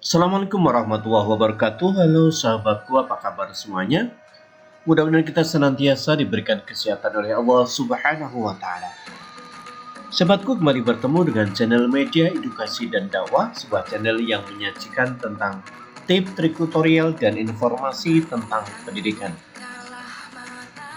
Assalamualaikum warahmatullahi wabarakatuh. Halo sahabatku, apa kabar semuanya? Mudah-mudahan kita senantiasa diberikan kesehatan oleh Allah Subhanahu wa Ta'ala. Sahabatku, kembali bertemu dengan channel media edukasi dan dakwah, sebuah channel yang menyajikan tentang tips, trik, tutorial, dan informasi tentang pendidikan.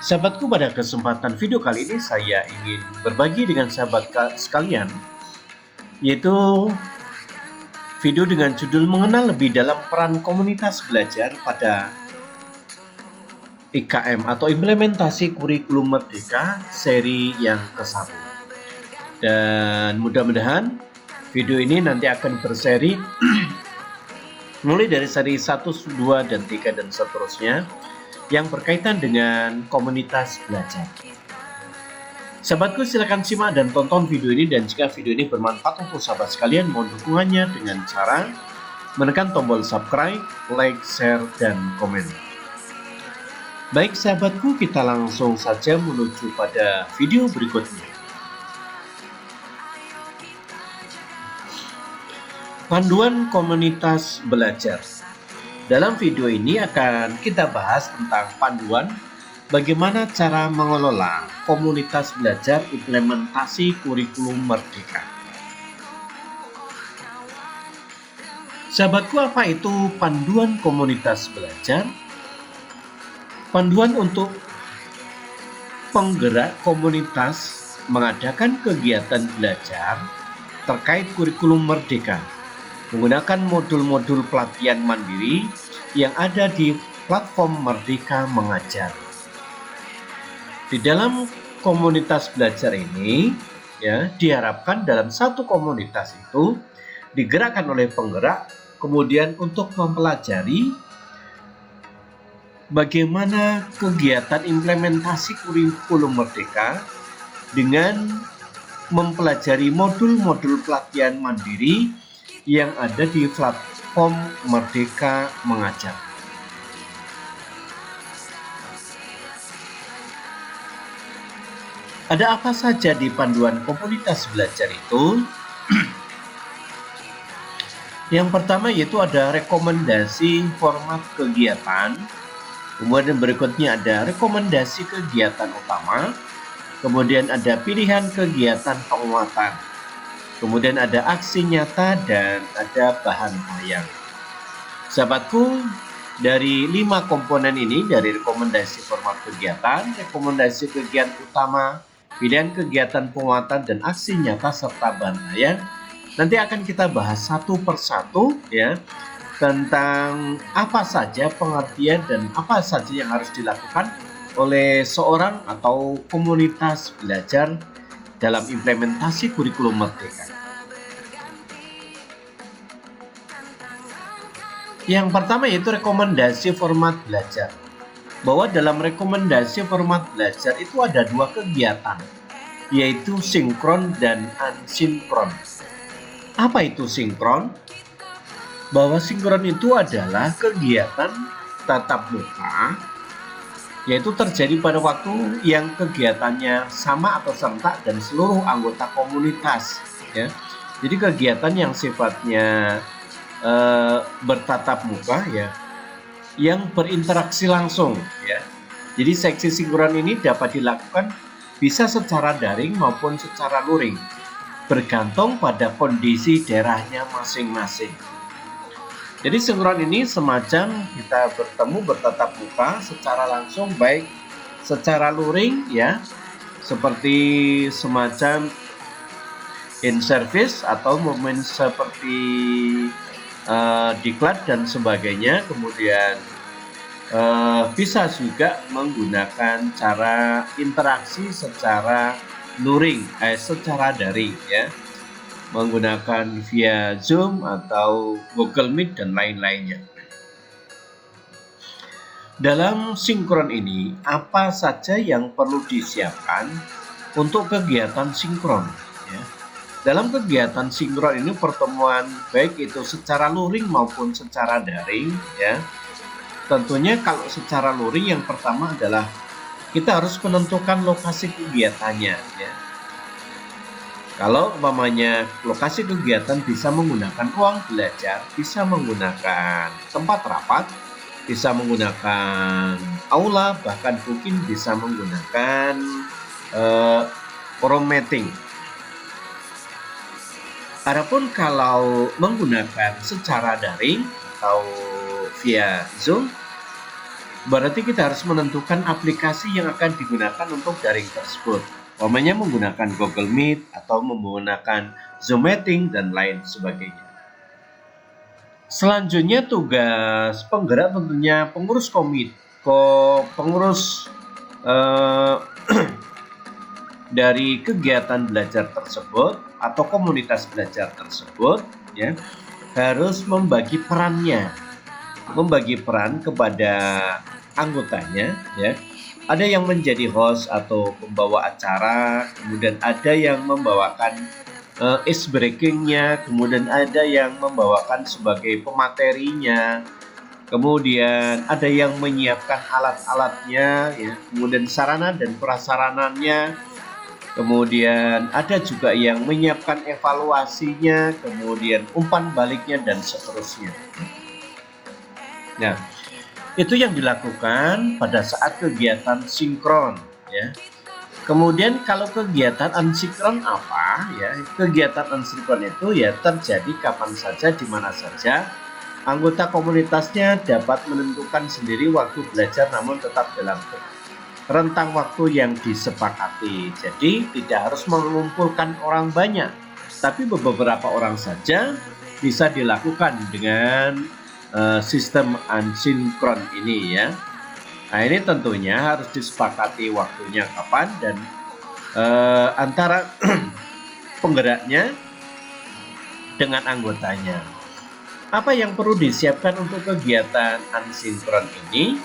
Sahabatku, pada kesempatan video kali ini saya ingin berbagi dengan sahabat sekalian, yaitu video dengan judul mengenal lebih dalam peran komunitas belajar pada IKM atau implementasi kurikulum merdeka seri yang ke-1. Dan mudah-mudahan video ini nanti akan berseri mulai dari seri 1, 2, dan 3 dan seterusnya yang berkaitan dengan komunitas belajar. Sahabatku, silakan simak dan tonton video ini, dan jika video ini bermanfaat untuk sahabat sekalian, mohon dukungannya dengan cara menekan tombol subscribe, like, share, dan komen. Baik sahabatku, kita langsung saja menuju pada video berikutnya. Panduan komunitas belajar. Dalam video ini akan kita bahas tentang panduan bagaimana cara mengelola komunitas belajar implementasi kurikulum merdeka. Sahabatku, apa itu panduan komunitas belajar? Panduan untuk penggerak komunitas mengadakan kegiatan belajar terkait kurikulum merdeka menggunakan modul-modul pelatihan mandiri yang ada di platform Merdeka Mengajar. Di dalam komunitas belajar ini, diharapkan dalam satu komunitas itu digerakkan oleh penggerak, kemudian untuk mempelajari bagaimana kegiatan implementasi kurikulum merdeka dengan mempelajari modul-modul pelatihan mandiri yang ada di platform Merdeka Mengajar. Ada apa saja di panduan komunitas belajar itu? Yang pertama yaitu ada rekomendasi format kegiatan, kemudian berikutnya ada rekomendasi kegiatan utama, kemudian ada pilihan kegiatan penguatan, kemudian ada aksi nyata, dan ada bahan tayang. Sahabatku, dari 5 komponen ini, dari rekomendasi format kegiatan, rekomendasi kegiatan utama, pilihan kegiatan penguatan, dan aksi nyata serta bahan tayang, nanti akan kita bahas satu persatu tentang apa saja pengertian dan apa saja yang harus dilakukan oleh seorang atau komunitas belajar dalam implementasi kurikulum merdeka. Yang pertama yaitu rekomendasi format belajar. Bahwa dalam rekomendasi format belajar itu ada 2 kegiatan, yaitu sinkron dan asinkron. Apa itu sinkron? Bahwa sinkron itu adalah kegiatan tatap muka, yaitu terjadi pada waktu yang kegiatannya sama atau serentak dan seluruh anggota komunitas. Jadi kegiatan yang sifatnya bertatap muka yang berinteraksi langsung Jadi seksi sinkron ini dapat dilakukan bisa secara daring maupun secara luring, bergantung pada kondisi daerahnya masing-masing. Jadi sinkron ini semacam kita bertemu bertatap muka secara langsung, baik secara luring seperti semacam in service atau momen seperti diklat dan sebagainya. Kemudian bisa juga menggunakan cara interaksi secara luring, secara daring menggunakan via Zoom atau Google Meet dan lain-lainnya. Dalam sinkron ini, apa saja yang perlu disiapkan untuk kegiatan sinkron? Dalam kegiatan sinkron ini, pertemuan baik itu secara luring maupun secara daring tentunya kalau secara luring, yang pertama adalah kita harus menentukan lokasi kegiatannya Kalau umpamanya lokasi kegiatan bisa menggunakan ruang belajar, bisa menggunakan tempat rapat, bisa menggunakan aula, bahkan mungkin bisa menggunakan forum meeting. Adapun kalau menggunakan secara daring atau via Zoom, berarti kita harus menentukan aplikasi yang akan digunakan untuk daring tersebut. Umpamanya menggunakan Google Meet atau menggunakan Zoom Meeting dan lain sebagainya. Selanjutnya tugas penggerak tentunya pengurus pengurus dari kegiatan belajar tersebut atau komunitas belajar tersebut ya harus membagi peran kepada anggotanya ya. Ada yang menjadi host atau pembawa acara, kemudian ada yang membawakan ice breakingnya, kemudian ada yang membawakan sebagai pematerinya, kemudian ada yang menyiapkan alat-alatnya ya, kemudian sarana dan prasarananya, kemudian ada juga yang menyiapkan evaluasinya, kemudian umpan baliknya dan seterusnya. Nah, itu yang dilakukan pada saat kegiatan sinkron ya. Kemudian kalau kegiatan asinkron apa ya? Kegiatan asinkron itu ya terjadi kapan saja, di mana saja. Anggota komunitasnya dapat menentukan sendiri waktu belajar namun tetap dalam rentang waktu yang disepakati. Jadi tidak harus mengumpulkan orang banyak, tapi beberapa orang saja bisa dilakukan dengan sistem asinkron ini ya. Nah ini tentunya harus disepakati waktunya kapan dan antara penggeraknya dengan anggotanya. Apa yang perlu disiapkan untuk kegiatan asinkron ini?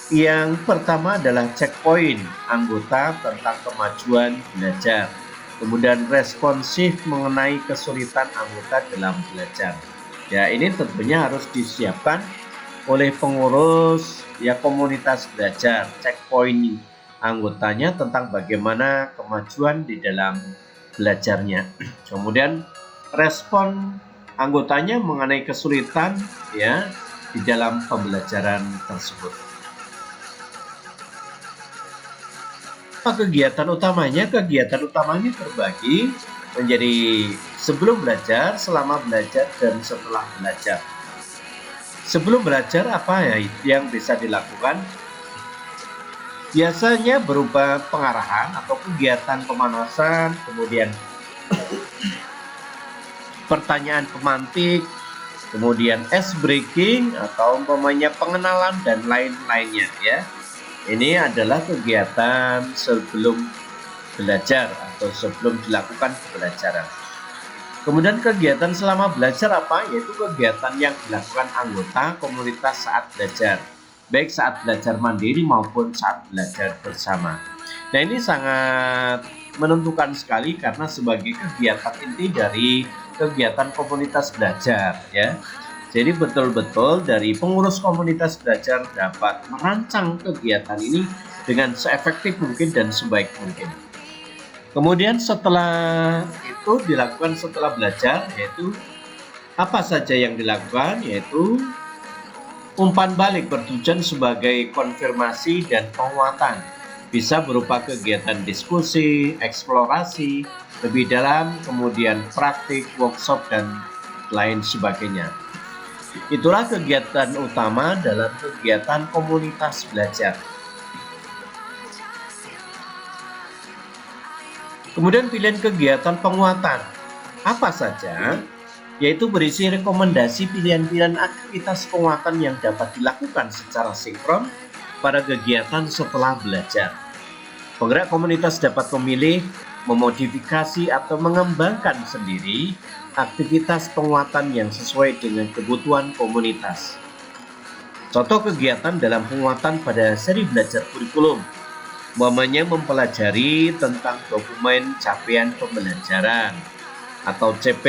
Yang pertama adalah checkpoint anggota tentang kemajuan belajar. Kemudian responsif mengenai kesulitan anggota dalam belajar. Ya, ini tentunya harus disiapkan oleh pengurus ya komunitas belajar, checkpoint anggotanya tentang bagaimana kemajuan di dalam belajarnya. Kemudian respon anggotanya mengenai kesulitan ya di dalam pembelajaran tersebut. Apa kegiatan utamanya? Kegiatan utamanya terbagi menjadi sebelum belajar, selama belajar, dan setelah belajar. Sebelum belajar apa ya yang bisa dilakukan? Biasanya berupa pengarahan atau kegiatan pemanasan, kemudian pertanyaan pemantik, kemudian ice breaking atau umpamanya pengenalan dan lain-lainnya ya. Ini adalah kegiatan sebelum belajar atau sebelum dilakukan pembelajaran. Kemudian kegiatan selama belajar apa? Yaitu kegiatan yang dilakukan anggota komunitas saat belajar, baik saat belajar mandiri maupun saat belajar bersama. Nah ini sangat menentukan sekali karena sebagai kegiatan inti dari kegiatan komunitas belajar ya. Jadi betul-betul dari pengurus komunitas belajar dapat merancang kegiatan ini dengan seefektif mungkin dan sebaik mungkin. Kemudian setelah itu dilakukan setelah belajar, yaitu apa saja yang dilakukan, yaitu umpan balik bertujuan sebagai konfirmasi dan penguatan. Bisa berupa kegiatan diskusi, eksplorasi, lebih dalam, kemudian praktik, workshop, dan lain sebagainya. Itulah kegiatan utama dalam kegiatan komunitas belajar. Kemudian pilihan kegiatan penguatan apa saja, yaitu berisi rekomendasi pilihan-pilihan aktivitas penguatan yang dapat dilakukan secara sinkron pada kegiatan setelah belajar. Penggerak komunitas dapat memilih, memodifikasi atau mengembangkan sendiri aktivitas penguatan yang sesuai dengan kebutuhan komunitas. Contoh kegiatan dalam penguatan pada seri belajar kurikulum, umpamanya mempelajari tentang dokumen capaian pembelajaran atau CP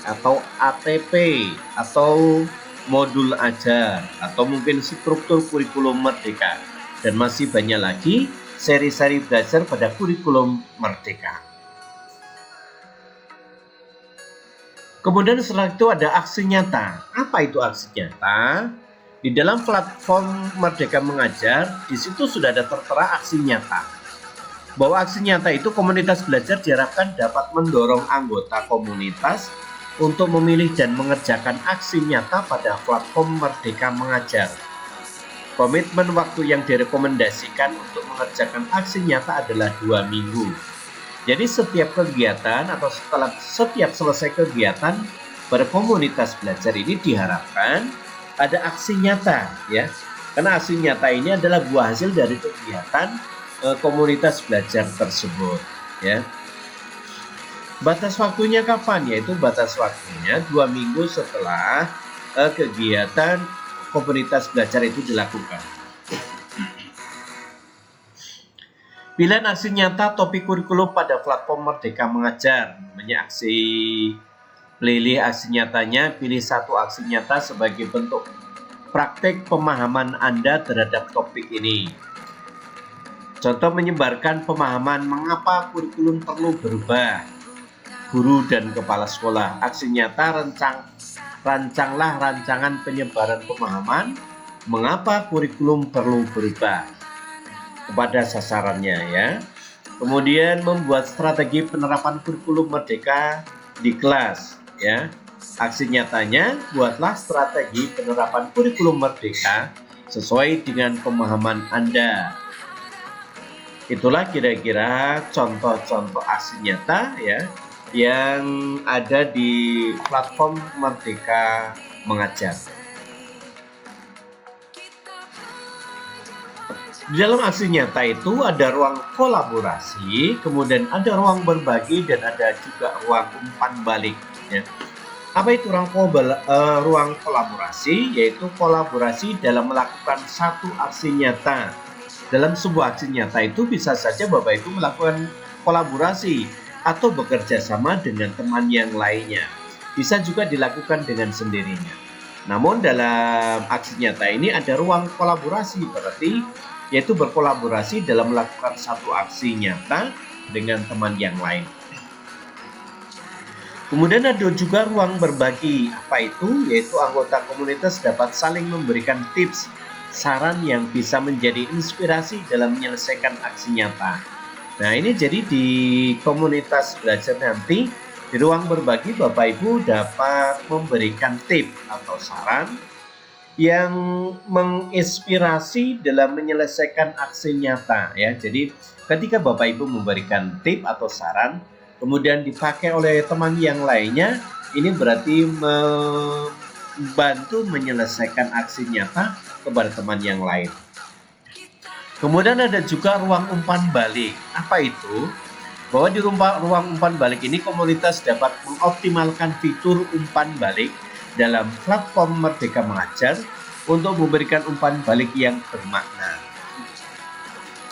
atau ATP atau modul ajar atau mungkin struktur kurikulum merdeka dan masih banyak lagi seri-seri belajar pada kurikulum merdeka. Kemudian setelah itu ada aksi nyata. Apa itu aksi nyata? Di dalam platform Merdeka Mengajar, di situ sudah ada tertera aksi nyata. Bahwa aksi nyata itu komunitas belajar diharapkan dapat mendorong anggota komunitas untuk memilih dan mengerjakan aksi nyata pada platform Merdeka Mengajar. Komitmen waktu yang direkomendasikan untuk mengerjakan aksi nyata adalah 2 minggu. Jadi setiap kegiatan atau setiap selesai kegiatan berkomunitas belajar ini diharapkan ada aksi nyata, ya. Karena aksi nyata ini adalah buah hasil dari kegiatan komunitas belajar tersebut, ya. Batas waktunya kapan? Yaitu batas waktunya 2 minggu setelah kegiatan komunitas belajar itu dilakukan. Pilihan aksi nyata topik kurikulum pada platform Merdeka Mengajar. Aksi pilih aksi nyatanya, pilih satu aksi nyata sebagai bentuk praktek pemahaman Anda terhadap topik ini. Contoh menyebarkan pemahaman mengapa kurikulum perlu berubah. Guru dan kepala sekolah. Aksi nyata rancanglah rancangan penyebaran pemahaman mengapa kurikulum perlu berubah kepada sasarannya, ya. Kemudian membuat strategi penerapan kurikulum Merdeka di kelas, ya. Aksi nyatanya, buatlah strategi penerapan kurikulum Merdeka sesuai dengan pemahaman Anda. Itulah kira-kira contoh-contoh aksi nyata, ya, yang ada di platform Merdeka Mengajar. Di dalam aksi nyata itu ada ruang kolaborasi, kemudian ada ruang berbagi, dan ada juga ruang umpan balik, ya. Apa itu ruang kolaborasi? Yaitu kolaborasi dalam melakukan satu aksi nyata. Dalam sebuah aksi nyata itu bisa saja Bapak Ibu melakukan kolaborasi atau bekerja sama dengan teman yang lainnya. Bisa juga dilakukan dengan sendirinya. Namun dalam aksi nyata ini ada ruang kolaborasi, berarti yaitu berkolaborasi dalam melakukan satu aksi nyata dengan teman yang lain. Kemudian ada juga ruang berbagi. Apa itu? Yaitu anggota komunitas dapat saling memberikan tips, saran yang bisa menjadi inspirasi dalam menyelesaikan aksi nyata. Nah, ini jadi di komunitas belajar nanti, di ruang berbagi Bapak Ibu dapat memberikan tips atau saran yang menginspirasi dalam menyelesaikan aksi nyata, ya. Jadi ketika Bapak Ibu memberikan tips atau saran kemudian dipakai oleh teman yang lainnya, ini berarti membantu menyelesaikan aksi nyata kepada teman yang lain. Kemudian ada juga ruang umpan balik. Apa itu? Bahwa di ruang umpan balik ini komunitas dapat mengoptimalkan fitur umpan balik dalam platform Merdeka Mengajar untuk memberikan umpan balik yang bermakna.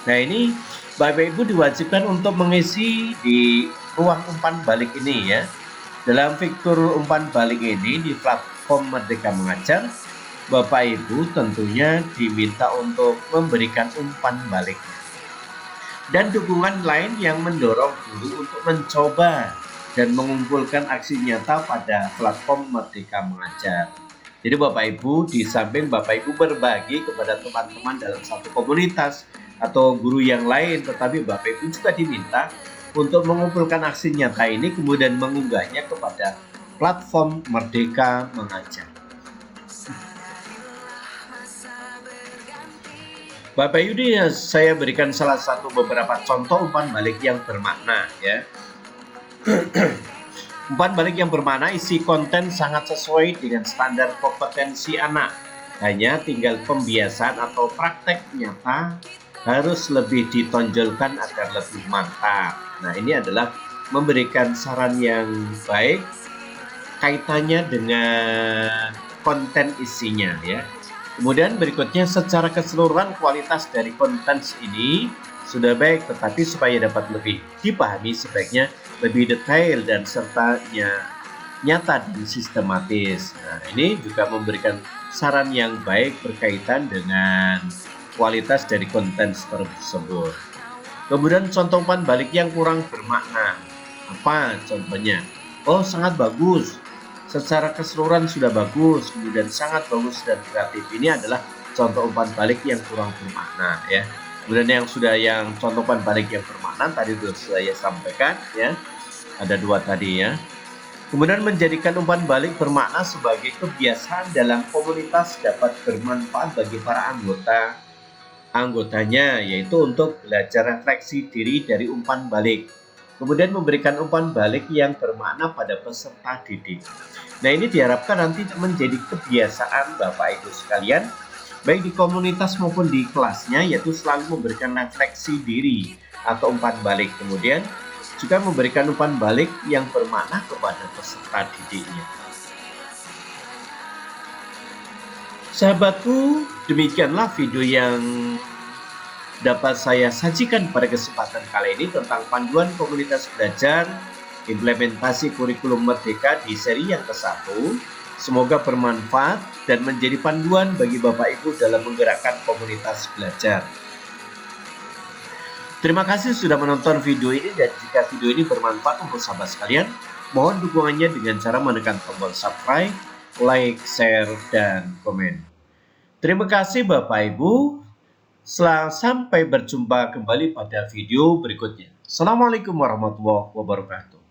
Nah, ini Bapak Ibu diwajibkan untuk mengisi di ruang umpan balik ini, ya. Dalam fitur umpan balik ini di platform Merdeka Mengajar, Bapak Ibu tentunya diminta untuk memberikan umpan balik dan dukungan lain yang mendorong guru untuk mencoba dan mengumpulkan aksi nyata pada platform Merdeka Mengajar. Jadi Bapak Ibu, di samping Bapak Ibu berbagi kepada teman-teman dalam satu komunitas atau guru yang lain, tetapi Bapak Ibu juga diminta untuk mengumpulkan aksi nyata ini kemudian mengunggahnya kepada platform Merdeka Mengajar. Bapak Ibu, saya berikan salah satu beberapa contoh umpan balik yang bermakna, ya. Umpan balik yang bermakna isi konten sangat sesuai dengan standar kompetensi anak. Hanya tinggal pembiasaan atau praktek nyata harus lebih ditonjolkan agar lebih mantap. Nah, ini adalah memberikan saran yang baik kaitannya dengan konten isinya, ya. Kemudian berikutnya, secara keseluruhan kualitas dari konten ini sudah baik, tetapi supaya dapat lebih dipahami sebaiknya lebih detail dan sertanya nyata dan sistematis. Nah, ini juga memberikan saran yang baik berkaitan dengan kualitas dari konten tersebut. Kemudian contoh umpan balik yang kurang bermakna. Apa contohnya? Oh, sangat bagus. secara keseluruhan sudah bagus, kemudian sangat bagus dan kreatif. Ini adalah contoh umpan balik yang kurang bermakna ya. Kemudian yang contoh umpan balik yang bermakna tadi sudah saya sampaikan ya. Ada 2 tadi ya. Kemudian menjadikan umpan balik bermakna sebagai kebiasaan dalam komunitas dapat bermanfaat bagi para anggotanya, yaitu untuk belajar refleksi diri dari umpan balik. Kemudian memberikan umpan balik yang bermakna pada peserta didik. Nah, ini diharapkan nanti menjadi kebiasaan Bapak Ibu sekalian, baik di komunitas maupun di kelasnya, yaitu selalu memberikan refleksi diri atau umpan balik. Kemudian juga memberikan umpan balik yang bermakna kepada peserta didiknya. Sahabatku, demikianlah video yang dapat saya sajikan pada kesempatan kali ini tentang panduan komunitas belajar implementasi kurikulum Merdeka di seri yang ke-1. Semoga bermanfaat dan menjadi panduan bagi Bapak Ibu dalam menggerakkan komunitas belajar. Terima kasih sudah menonton video ini, dan jika video ini bermanfaat untuk sahabat sekalian, mohon dukungannya dengan cara menekan tombol subscribe, like, share, dan komen. Terima kasih Bapak Ibu. Sampai berjumpa kembali pada video berikutnya. Assalamualaikum warahmatullahi wabarakatuh.